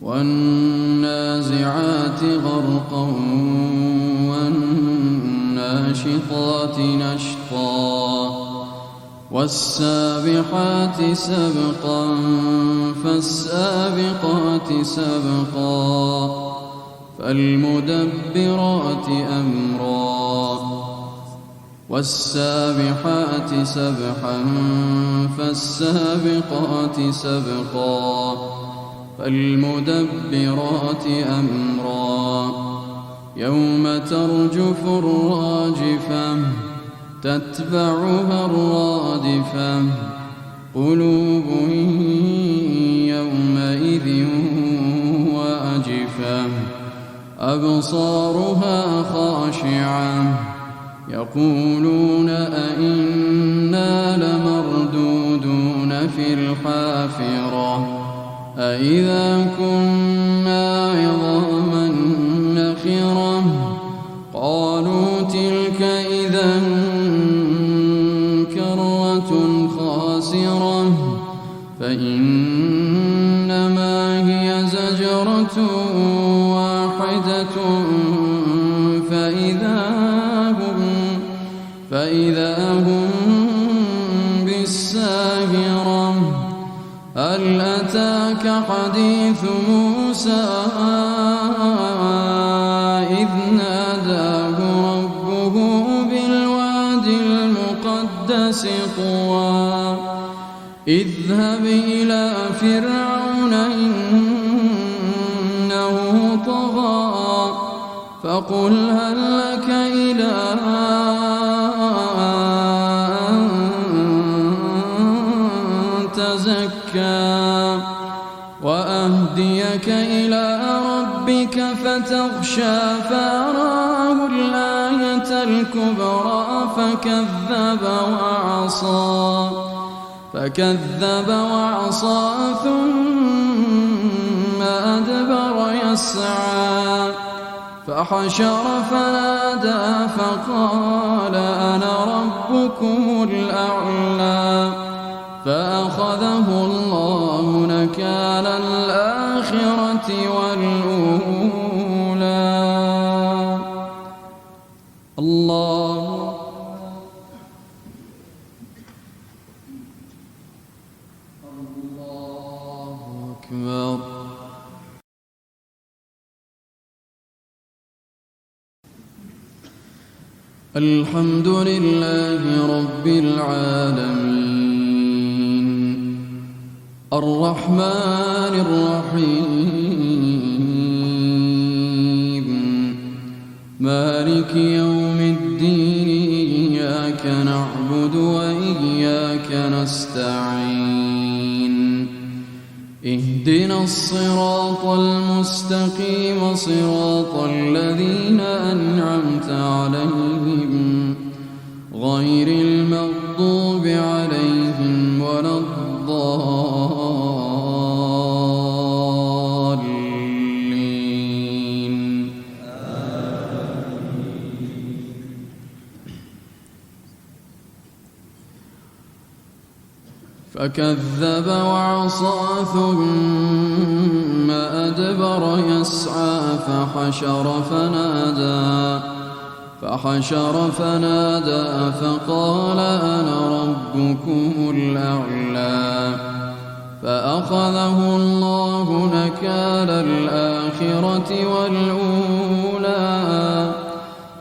والنازعات غرقا والناشطات نشطا والسابحات سبقا فالسابقات سبقا فالمدبرات أمرا والسابحات سبحا فالسابقات سبقا فالمدبرات أمرا يوم ترجف الراجفة تتبعها الرادفة قلوب يومئذ واجفة أبصارها خاشعة يقولون أئنا لمردودون في الحافرة أئذا كنا عظاما نخرة قالوا تلك إذا كرة خاسرة فإنما هي زجرة واحدة فإذا هم بالساهرة هل أتاك حديث موسى إذ ناداه ربه بالواد المقدس طوى اذهب إلى فرعون إنه طغى فقل هل لك إلى أن تزكى وأهديك إلى ربك فتخشى فأراه الآية الكبرى فكذب وعصى ثم أدبر يسعى فحشر فنادى فقال أنا ربكم الأعلى فأخذه الله نكال الآخرة والأولى. الله أكبر. الحمد لله رب العالمين الرحمن الرحيم مالك يوم الدين إياك نعبد وإياك نستعين اهدنا الصراط المستقيم صراط الذين أنعمت عليهم غير المغضوب عليهم ولا الضالين. فكذب وعصى ثم أدبر يسعى فحشر فنادى فقال أنا ربكم الأعلى فأخذه الله نكال الآخرة والأولى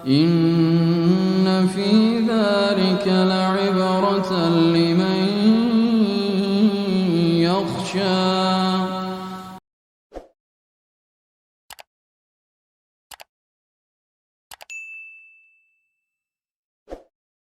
إن في ذلك لعبرة لمن يخشى